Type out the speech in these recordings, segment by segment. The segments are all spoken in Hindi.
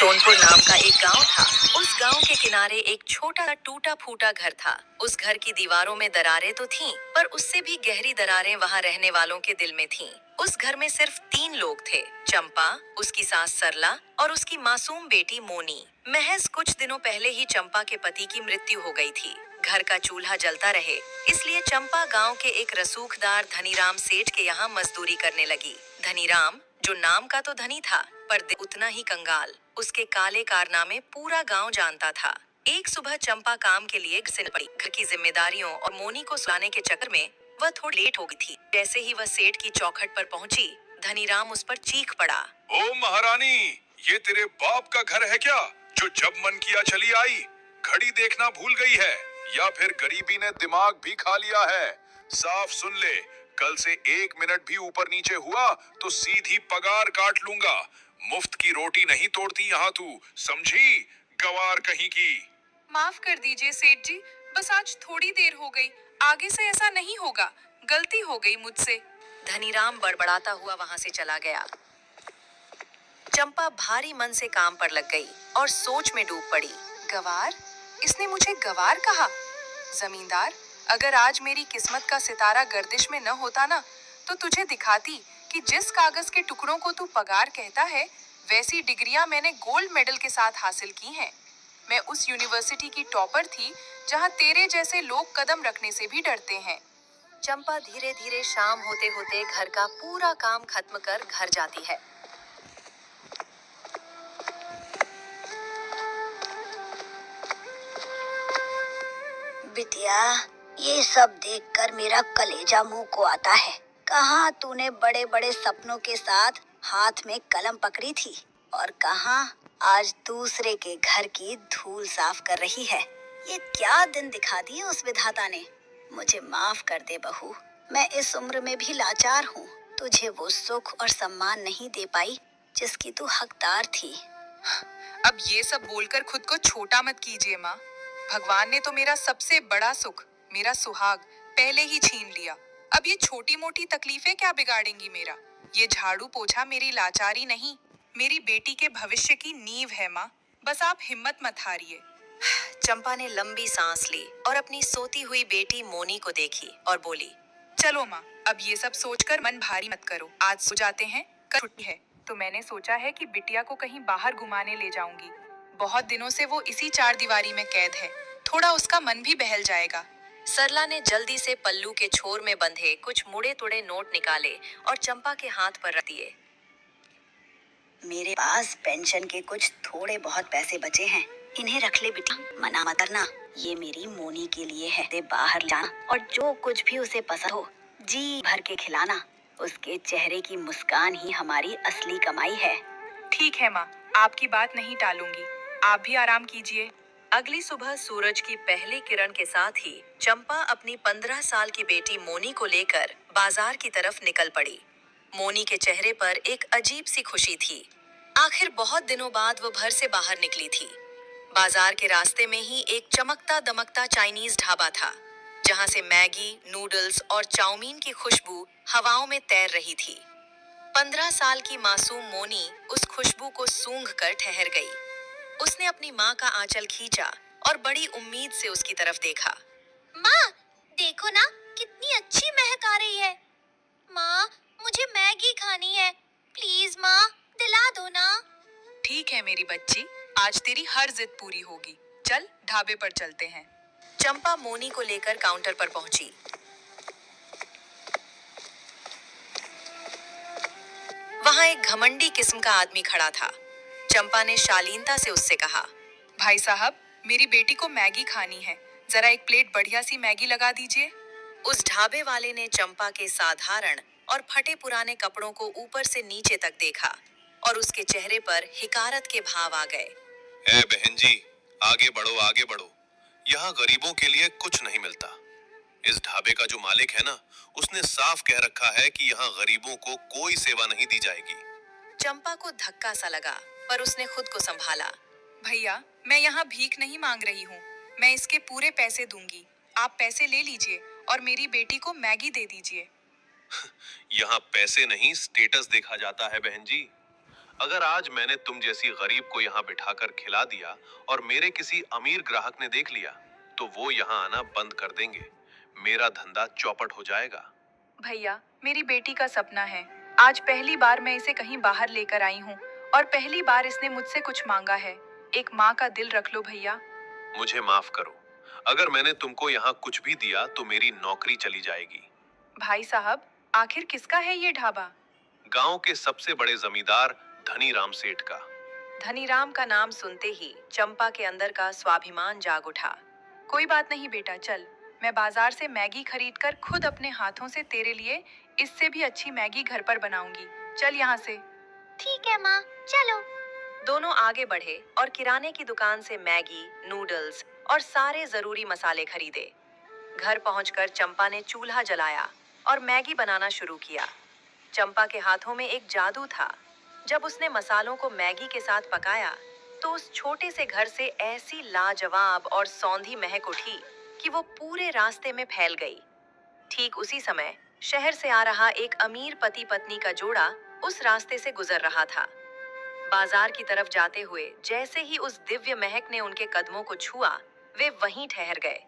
सोनपुर नाम का एक गांव था। उस गांव के किनारे एक छोटा टूटा फूटा घर था। उस घर की दीवारों में दरारें तो थीं, पर उससे भी गहरी दरारें वहां रहने वालों के दिल में थीं। उस घर में सिर्फ 3 लोग थे, चंपा, उसकी सास सरला और उसकी मासूम बेटी मोनी। महज कुछ दिनों पहले ही चंपा के पति की मृत्यु हो गई थी। घर का चूल्हा जलता रहे, इसलिए चंपा गांव के एक रसूखदार धनीराम सेठ के यहाँ मजदूरी करने लगी। धनीराम, जो नाम का तो धनी था, पर दिल उतना ही कंगाल। उसके काले कारनामे पूरा गांव जानता था। एक सुबह चंपा काम के लिए घर से निकली। घर की जिम्मेदारियों और मोनी को सुलाने के चक्कर में वह थोड़ी लेट हो गई थी। जैसे ही वह सेठ की चौखट पर पहुंची, धनीराम उस पर चीख पड़ा। ओ महारानी, ये तेरे बाप का घर है क्या, जो जब मन किया चली आई? घड़ी देखना भूल गई है या फिर गरीबी ने दिमाग भी खा लिया है? साफ सुन ले, कल से 1 मिनट भी ऊपर नीचे हुआ तो सीधी पगार काट लूंगा। मुफ्त की रोटी नहीं तोड़ती यहाँ तू, समझी? गवार कहीं की। माफ कर दीजिए सेठ जी, बस आज थोड़ी देर हो गई। आगे से ऐसा नहीं होगा, गलती हो गई मुझसे। धनीराम बड़बड़ाता हुआ वहां से चला गया। चंपा भारी मन से काम पर लग गई और सोच में डूब पड़ी। गवार? इसने मुझे गवार कहा? जमींदार, अगर आज मेरी किस्मत का सितारा गर्दिश में न होता ना, तो तुझे दिखाती कि जिस कागज के टुकड़ों को तू पगार कहता है, वैसी डिग्रियां मैंने गोल्ड मेडल के साथ हासिल की हैं। मैं उस यूनिवर्सिटी की टॉपर थी, जहां तेरे जैसे लोग कदम रखने से भी डरते हैं। चंपा धीरे धीरे शाम होते होते घर का पूरा काम खत्म कर घर जाती है। बिटिया, ये सब देखकर मेरा कलेजा मुंह को आता है। कहाँ तूने बड़े बड़े सपनों के साथ हाथ में कलम पकड़ी थी, और कहाँ आज दूसरे के घर की धूल साफ कर रही है। ये क्या दिन दिखा दिए उस विधाता ने। मुझे माफ कर दे बहू, मैं इस उम्र में भी लाचार हूँ। तुझे वो सुख और सम्मान नहीं दे पाई जिसकी तू हकदार थी। अब ये सब बोलकर खुद को छोटा मत कीजिए माँ। भगवान ने तो मेरा सबसे बड़ा सुख, मेरा सुहाग, पहले ही छीन लिया। अब ये छोटी मोटी तकलीफें क्या बिगाड़ेंगी मेरा? ये झाड़ू पोछा मेरी लाचारी नहीं, मेरी बेटी के भविष्य की नींव है माँ। बस आप हिम्मत मत हारिए। चंपा ने लंबी सांस ली और अपनी सोती हुई बेटी मोनी को देखी और बोली, चलो माँ, अब ये सब सोचकर मन भारी मत करो। आज सो जाते हैं, कल छुट्टी है। तो मैंने सोचा है कि बिटिया को कहीं बाहर घुमाने ले जाऊंगी। बहुत दिनों से वो इसी चार दीवारी में कैद है, थोड़ा उसका मन भी बहल जाएगा। सरला ने जल्दी से पल्लू के छोर में बंधे कुछ मुड़े तुड़े नोट निकाले और चंपा के हाथ पर रख दिए। मेरे पास पेंशन के कुछ थोड़े बहुत पैसे बचे हैं, इन्हें रख ले बेटी, मना मत करना। ये मेरी मोनी के लिए है। दे बाहर जाना और जो कुछ भी उसे पसंद हो जी भर के खिलाना। उसके चेहरे की मुस्कान ही हमारी असली कमाई है। ठीक है माँ, आपकी बात नहीं टालूंगी। आप भी आराम कीजिए। अगली सुबह सूरज की पहली किरण के साथ ही चंपा अपनी 15 साल की बेटी मोनी को लेकर बाजार की तरफ निकल पड़ी। मोनी के चेहरे पर एक अजीब सी खुशी थी। आखिर बहुत दिनों बाद वो घर से बाहर निकली थी। बाजार के रास्ते में ही एक चमकता दमकता चाइनीज ढाबा था, जहां से मैगी, नूडल्स और चाउमीन की खुशबू हवाओं में तैर रही थी। 15 साल की मासूम मोनी उस खुशबू को सूंघ कर ठहर गई। उसने अपनी माँ का आंचल खींचा और बड़ी उम्मीद से उसकी तरफ देखा। माँ, देखो ना, कितनी अच्छी महक आ रही है। माँ, मुझे मैगी खानी है, प्लीज माँ, दिला दो ना। ठीक है मेरी बच्ची, आज तेरी हर जिद पूरी होगी। चल ढाबे पर चलते हैं। चंपा मोनी को लेकर काउंटर पर पहुंची। वहां एक घमंडी किस्म का आदमी खड़ा था। चंपा ने शालीनता से उससे कहा, भाई साहब, मेरी बेटी को मैगी खानी है, जरा एक प्लेट बढ़िया सी मैगी लगा दीजिए। उस ढाबे वाले ने चंपा के साधारण और फटे पुराने कपड़ों को ऊपर से नीचे तक देखा और उसके चेहरे पर हिकारत के भाव आ गए। ए बहन जी, आगे बढ़ो आगे बढ़ो, यहाँ गरीबों के लिए कुछ नहीं मिलता। इस ढाबे का जो मालिक है ना, उसने साफ कह रखा है कि यहाँ गरीबों को कोई सेवा नहीं दी जाएगी। चंपा को धक्का सा लगा, पर उसने खुद को संभाला। भैया, मैं यहाँ भीख नहीं मांग रही हूँ, मैं इसके पूरे पैसे दूंगी। आप पैसे ले लीजिए और मेरी बेटी को मैगी दे दीजिए। यहाँ पैसे नहीं, स्टेटस देखा जाता है बहन जी। अगर आज मैंने तुम जैसी गरीब को यहाँ बिठाकर खिला दिया और मेरे किसी अमीर ग्राहक ने देख लिया, तो वो यहाँ आना बंद कर देंगे। मेरा धंधा चौपट हो जाएगा। भैया, मेरी बेटी का सपना है। आज पहली बार मैं इसे कहीं बाहर लेकर आई हूँ और पहली बार इसने मुझसे कुछ मांगा है। एक माँ का दिल रख लो भैया। मुझे माफ करो, अगर मैंने तुमको यहाँ कुछ भी दिया तो मेरी नौकरी चली जाएगी। भाई साहब, आखिर किसका है ये ढाबा? गांव के सबसे बड़े जमींदार धनी राम सेठ का। धनीराम का नाम सुनते ही चंपा के अंदर का स्वाभिमान जाग उठा। कोई बात नहीं बेटा, चल। मैं बाजार से मैगी खरीद कर खुद अपने हाथों से तेरे लिए इससे भी अच्छी मैगी घर पर बनाऊंगी। चल यहाँ से। ठीक है माँ, चलो। दोनों आगे बढ़े और किराने की दुकान से मैगी, नूडल्स और सारे जरूरी मसाले खरीदे। घर पहुंचकर चंपा ने चूल्हा जलाया और मैगी बनाना शुरू किया। चंपा के हाथों में एक जादू था। जब उसने मसालों को मैगी के साथ पकाया तो उस छोटे से घर से ऐसी लाजवाब और सौंधी महक उठी कि वो पूरे रास्ते में फैल गई। ठीक उसी समय शहर से आ रहा एक अमीर पति पत्नी का जोड़ा उस रास्ते से गुजर रहा था। बाजार की तरफ जाते हुए जैसे ही उस दिव्य महक ने उनके कदमों को छुआ, वे वहीं ठहर गए।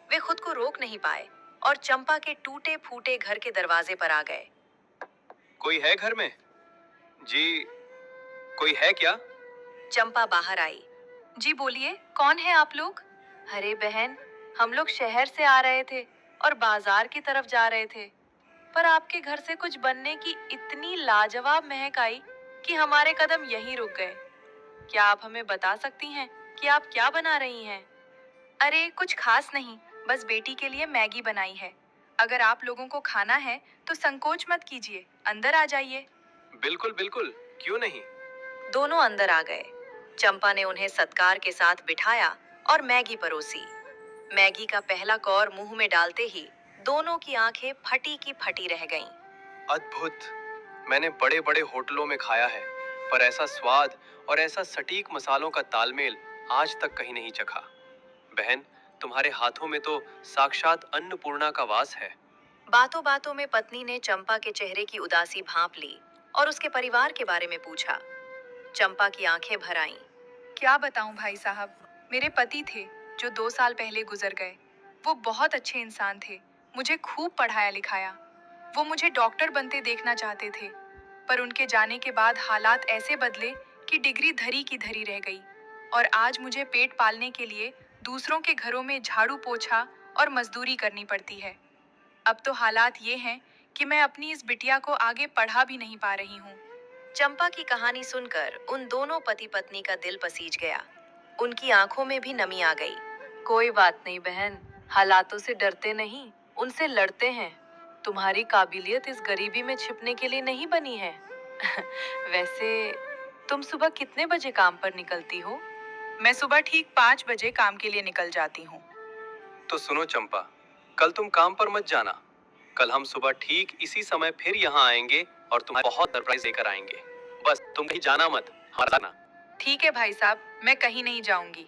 वे खुद को रोक नहीं पाए और चंपा के टूटे फूटे घर के दरवाजे पर आ गए। कोई है घर में? जी, कोई है क्या? चंपा बाहर आई। जी बोलिए, कौन है आप लोग? अरे बहन, हम लोग शहर से आ रहे थे और बाजार की तरफ जा रहे थे, पर आपके घर से कुछ बनने की इतनी लाजवाब महक आई कि हमारे कदम यहीं रुक गए। क्या आप हमें बता सकती हैं कि आप क्या बना रही हैं? अरे कुछ खास नहीं, बस बेटी के लिए मैगी बनाई है। अगर आप लोगों को खाना है तो संकोच मत कीजिए, अंदर आ जाइए। बिल्कुल बिल्कुल, क्यों नहीं। दोनों अंदर आ गए। चंपा ने उन्हें सत्कार के साथ बिठाया और मैगी परोसी। मैगी का पहला कौर मुंह में डालते ही दोनों की आंखें फटी की फटी रह गईं। अद्भुत। मैंने बड़े बड़े होटलों में खाया है, पर ऐसा स्वाद और ऐसा सटीक मसालों का तालमेल आज तक कहीं नहीं चखा। बहन, तुम्हारे हाथों में तो साक्षात अन्नपूर्णा का वास है। बातों बातों में पत्नी ने चंपा के चेहरे की उदासी भांप ली और उसके परिवार के बारे में पूछा। चंपा की आंखें भर आईं। क्या बताऊं भाई साहब, मेरे पति थे जो 2 साल पहले गुजर गए। वो बहुत अच्छे इंसान थे, मुझे खूब पढ़ाया लिखाया। वो मुझे डॉक्टर बनते देखना चाहते थे, पर उनके जाने के बाद हालात ऐसे बदले कि डिग्री धरी की धरी रह गई और आज मुझे पेट पालने के लिए दूसरों के घरों में झाड़ू पोछा और मजदूरी करनी पड़ती है। अब तो हालात ये हैं कि मैं अपनी इस बिटिया को आगे पढ़ा भी नहीं पा रही हूँ। चंपा की कहानी सुनकर उन दोनों पति पत्नी का दिल पसीज गया। उनकी आंखों में भी नमी आ गई। कोई बात नहीं बहन, हालातों से डरते नहीं, उनसे लड़ते हैं। तुम्हारी काबिलियत इस गरीबी में छिपने के लिए नहीं बनी है। वैसे तुम सुबह कितने बजे काम पर निकलती हो? मैं सुबह ठीक 5 बजे काम के लिए निकल जाती हूँ। तो सुनो चंपा, कल तुम काम पर मत जाना। कल हम सुबह ठीक इसी समय फिर यहाँ आएंगे और तुम्हें बहुत सरप्राइज देकर आएंगे। बस तुम कहीं जाना मत, हमारा जाना। ठीक है भाई साहब, मैं कहीं नहीं जाऊंगी।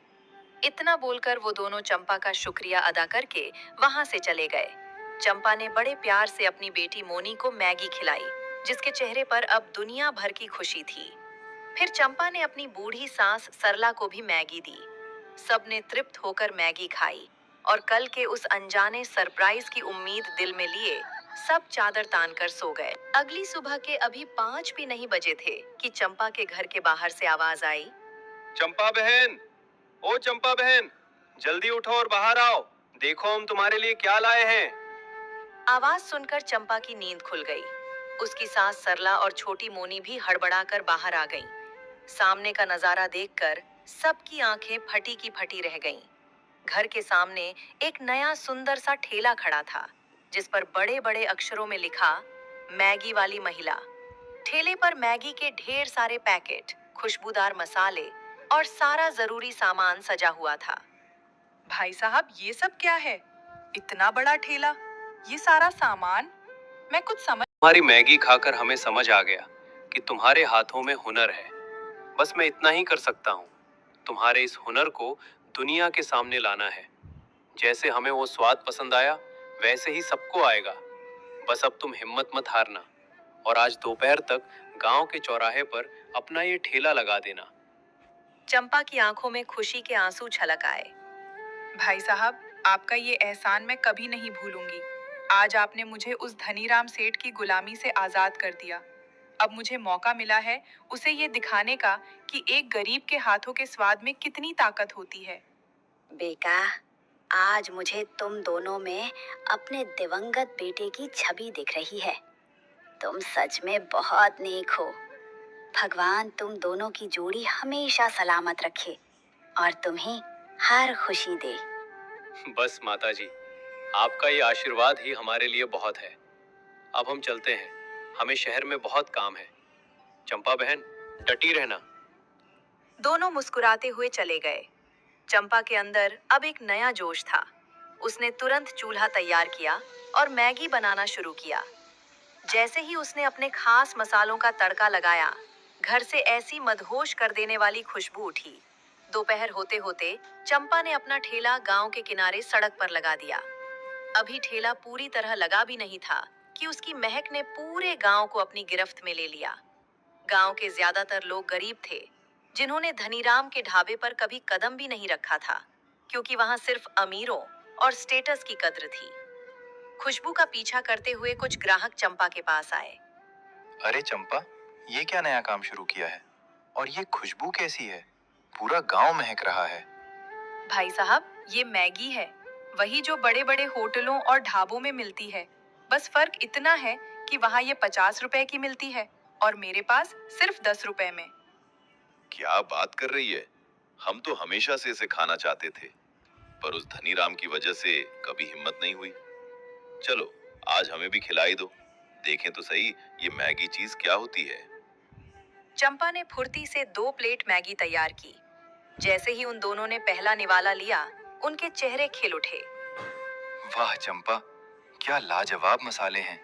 इतना बोलकर वो दोनों चंपा का शुक्रिया अदा करके वहां से चले गए। चंपा ने बड़े प्यार से अपनी बेटी मोनी को मैगी खिलाई, जिसके चेहरे पर अब दुनिया भर की खुशी थी। फिर चंपा ने अपनी बूढ़ी सास सरला को भी मैगी दी। सबने तृप्त होकर मैगी खाई और कल के उस अनजाने सरप्राइज की उम्मीद दिल में लिए सब चादर तान कर सो गए। अगली सुबह के अभी 5 भी नहीं बजे थे कि चंपा के घर के बाहर से आवाज आई। चंपा बहन, ओ चंपा बहन, जल्दी उठो और बाहर आओ। देखो हम तुम्हारे लिए क्या लाए हैं। आवाज सुनकर चंपा की नींद खुल गई। उसकी सास सरला और छोटी मोनी भी हड़बड़ाकर बाहर आ गईं। सामने का नजारा देखकर सबकी आंखें फटी की फटी रह गईं। घर के सामने एक नया सुंदर सा ठेला खड़ा था, जिस पर बड़े बड़े अक्षरों में लिखा मैगी वाली महिला। ठेले पर मैगी के ढेर सारे पैकेट, खुशबूदार मसाले और सारा जरूरी सामान सजा हुआ था। भाई साहब, ये सब क्या है? इतना बड़ा ठेला, ये सारा सामान? मैं कुछ समझ। तुम्हारी मैगी खाकर हमें समझ आ गया कि तुम्हारे हाथों में हुनर है। बस मैं इतना ही कर सकता हूँ। तुम्हारे इस हुनर को दुनिया के सामने लाना है। जैसे हमें वो स्वाद पसंद आया, वैसे ही सबको आएगा। बस अब तुम हिम्मत मत हारना और आज दोपहर तक गांव के चौराहे पर अपना ये ठेला लगा देना। चंपा की आंखों में खुशी के आंसू छलक आए। भाई साहब, आपका ये एहसान मैं कभी नहीं भूलूंगी। आज आपने मुझे उस धनीराम सेठ की गुलामी से आजाद कर दिया। अब मुझे मौका मिला है उसे ये दिखाने का कि एक गरीब के हाथों के स्वाद में कितनी ताकत होती है। बेटा, आज मुझे तुम दोनों में अपने दिवंगत बेटे की छवि दिख रही है। तुम सच में बहुत नेक हो। भगवान तुम दोनों की जोड़ी हमेशा सलामत रखे और तुम्हें हर खुशी दे। बस माताजी, आपका ये आशीर्वाद ही हमारे लिए बहुत है। अब हम चलते हैं, हमें शहर में बहुत काम है। चंपा बहन, डटी रहना। दोनों मुस्कुराते हुए चले गए। चंपा के अंदर अब एक नया जोश था। उसने तुरंत चूल्हा तैयार किया और मैगी बनाना शुरू किया। जैसे ही उसने अपने खास मसालों का तड़का लगाया, घर से ऐसी मदहोश कर देने वाली खुशबू उठी। दोपहर होते होते चंपा ने अपना ठेला गांव के किनारे सड़क पर लगा दिया। अभी ठेला पूरी तरह लगा भी नहीं था कि उसकी महक ने पूरे गांव को अपनी गिरफ्त में ले लिया। गांव के ज्यादातर लोग गरीब थे, जिन्होंने धनीराम के ढाबे पर कभी कदम भी नहीं रखा था, क्योंकि वहां सिर्फ अमीरों और स्टेटस की कद्र थी। खुशबू का पीछा करते हुए कुछ ग्राहक चंपा के पास आए। अरे चंपा, ये क्या नया काम शुरू किया है? और ये खुशबू कैसी है? पूरा गांव महक रहा है। भाई साहब, ये मैगी है, वही जो बड़े बड़े होटलों और ढाबों में मिलती है। बस फर्क इतना है कि वहाँ ये 50 रुपए की मिलती है और मेरे पास सिर्फ 10 रुपए में। क्या बात कर रही है? हम तो हमेशा से इसे खाना चाहते थे, पर उस धनीराम की वजह से कभी हिम्मत नहीं हुई। चलो, आज हमें भी खिलाई दो, देखें तो सही ये मैगी चीज क्या होती है। चंपा ने फुर्ती से 2 प्लेट मैगी तैयार की। जैसे ही उन दोनों ने पहला निवाला लिया, उनके चेहरे खिल उठे। वाह चंपा, क्या लाजवाब मसाले हैं।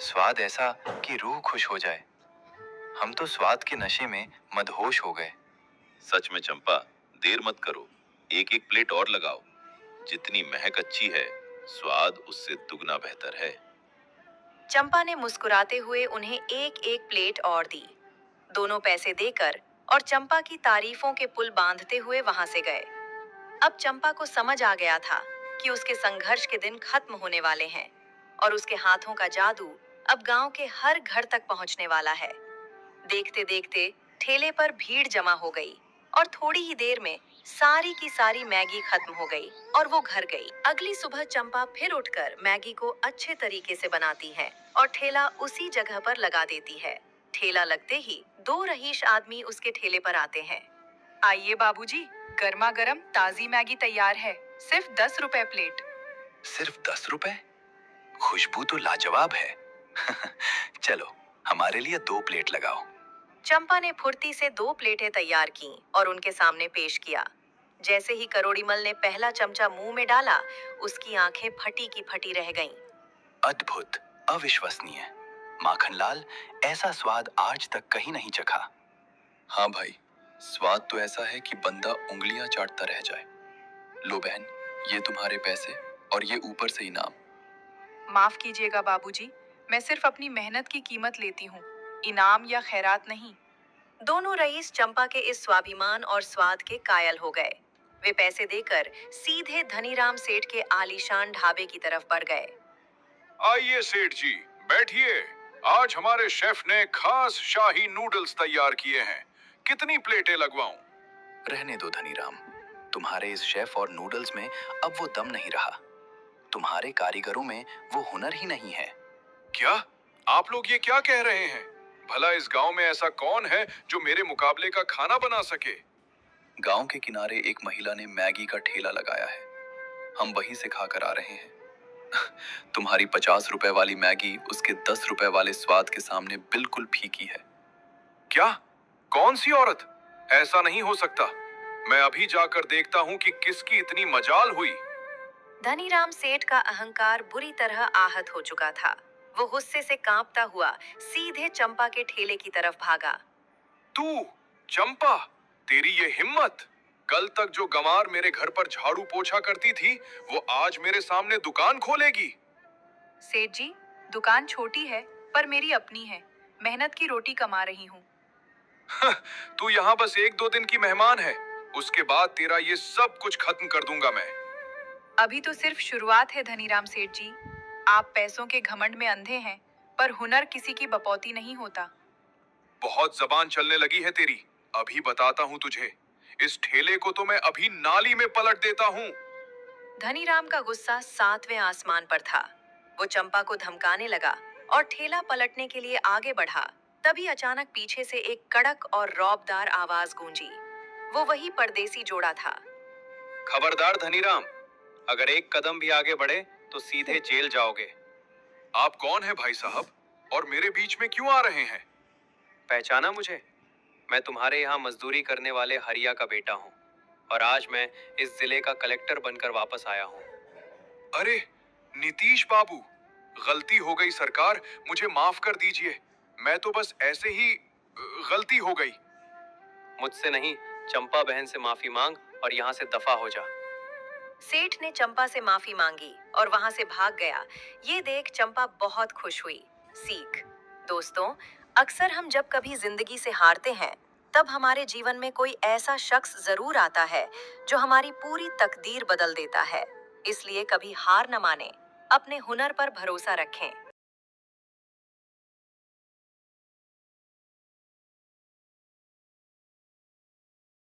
स्वाद ऐसा कि रूह खुश हो जाए। हम तो स्वाद के नशे में मदहोश हो गए। सच में चंपा, देर मत करो, एक एक प्लेट और लगाओ। जितनी महक अच्छी है, स्वाद उससे दुगना बेहतर है। चंपा ने मुस्कुराते हुए उन्हें एक एक प्लेट और दी। दोनों पैसे देकर और चंपा की तारीफों के पुल बांधते हुए वहां से गए। अब चंपा को समझ आ गया था कि उसके संघर्ष के दिन खत्म होने वाले हैं और उसके हाथों का जादू अब गांव के हर घर तक पहुंचने वाला है। देखते देखते ठेले पर भीड़ जमा हो गई और थोड़ी ही देर में सारी की सारी मैगी खत्म हो गई और वो घर गई। अगली सुबह चंपा फिर उठकर मैगी को अच्छे तरीके से बनाती है और ठेला उसी जगह पर लगा देती है। ठेला लगते ही 2 रईस आदमी उसके ठेले पर आते हैं। आइए बाबूजी, गर्मा गर्म ताजी मैगी तैयार है, सिर्फ 10 रुपए प्लेट। सिर्फ 10 रुपए? खुशबू तो लाजवाब है। चलो, हमारे लिए 2 प्लेट लगाओ। चंपा ने फुर्ती से 2 प्लेटें तैयार की और उनके सामने पेश किया। जैसे ही करोड़ीमल ने पहला चमचा मुंह में डाला, उसकी आंखें फटी की फटी रह गईं। अद्भुत, अविश्वसनीय। माखनलाल, ऐसा स्वाद आज तक कहीं नहीं चखा। हाँ भाई, स्वाद तो ऐसा है कि बंदा उंगलियां चाटता रह जाए। लो बहन, ये तुम्हारे पैसे और ये ऊपर से इनाम। माफ कीजिएगा बाबूजी, मैं सिर्फ अपनी मेहनत की कीमत लेती हूँ, इनाम या खैरात नहीं। दोनों रईस चंपा के इस स्वाभिमान और स्वाद के कायल हो गए। वे पैसे देकर सीधे धनीराम सेठ के आलीशान ढाबे की तरफ बढ़ गए। आइए सेठ जी, बैठिए। आज हमारे शेफ ने खास शाही नूडल्स तैयार किए हैं। कितनी प्लेटें लगवाऊं? रहने दो धनीराम, तुम्हारे इस शेफ और नूडल्स में अब वो दम नहीं रहा। तुम्हारे कारीगरों में वो हुनर ही नहीं है। क्या आप लोग ये क्या कह रहे हैं? भला इस गांव में ऐसा कौन है जो मेरे मुकाबले का खाना बना सके? गांव के किनारे एक महिला ने मैगी का ठेला लगाया है। हम वहीं से खाकर आ रहे हैं। तुम्हारी 50 रुपए वाली मैगी उसके 10 रुपए वाले स्वाद के सामने बिल्कुल फीकी है। क्या? कौन सी औरत? ऐसा नहीं हो सकता। मैं अभी जाकर देखता हूँ कि किसकी इतनी मजाल हुई। धनीराम सेठ का अहंकार बुरी तरह आहत हो चुका था। वो गुस्से से कांपता हुआ सीधे चंपा के ठेले की तरफ भागा। तू, चंपा, तेरी ये हिम्मत! कल तक जो गंवार मेरे घर पर झाड़ू पोछा करती थी, वो आज मेरे सामने दुकान खोलेगी। सेठ जी, दुकान छोटी है पर मेरी अपनी है, मेहनत की रोटी कमा रही हूँ। तू यहाँ बस 1-2 दिन की मेहमान है, उसके बाद तेरा ये सब कुछ खत्म कर दूंगा मैं। अभी तो सिर्फ शुरुआत है धनीराम सेठ जी। आप पैसों के घमंड में अंधे हैं, पर हुनर किसी की बपौती नहीं होता। बहुत जबान चलने लगी है तेरी। अभी बताता हूँ तुझे, इस ठेले को तो मैं अभी नाली में पलट देता हूँ। धनीराम का गुस्सा 7वें आसमान पर था। वो चंपा को धमकाने लगा और ठेला पलटने के लिए आगे बढ़ा। तभी अचानक पीछे से एक कड़क और रौबदार आवाज गूंजी। वो वही परदेसी जोड़ा था। खबरदार धनीराम, अगर एक कदम भी आगे बढ़े तो सीधे जेल जाओगे। आप कौन है भाई साहब, और मेरे बीच में क्यों आ रहे हैं? पहचाना मुझे? मैं तुम्हारे यहाँ मजदूरी करने वाले हरिया का बेटा हूँ और आज मैं इस जिले का कलेक्टर बनकर वापस आया हूँ। अरे नीतीश बाबू, गलती हो गई सरकार, मुझे माफ कर दीजिए। मैं तो बस ऐसे ही गलती हो गई। मुझसे नहीं, चंपा बहन से माफी मांग और यहाँ से दफा हो जा। सेठ ने चंपा से माफी मांगी और वहां से भाग गया। ये देख चंपा बहुत खुश हुई। सीख, दोस्तों, अक्सर हम जब कभी जिंदगी से हारते हैं, तब हमारे जीवन में कोई ऐसा शख्स जरूर आता है जो हमारी पूरी तकदीर बदल देता है। इसलिए कभी हार न माने, अपने हुनर पर भरोसा रखें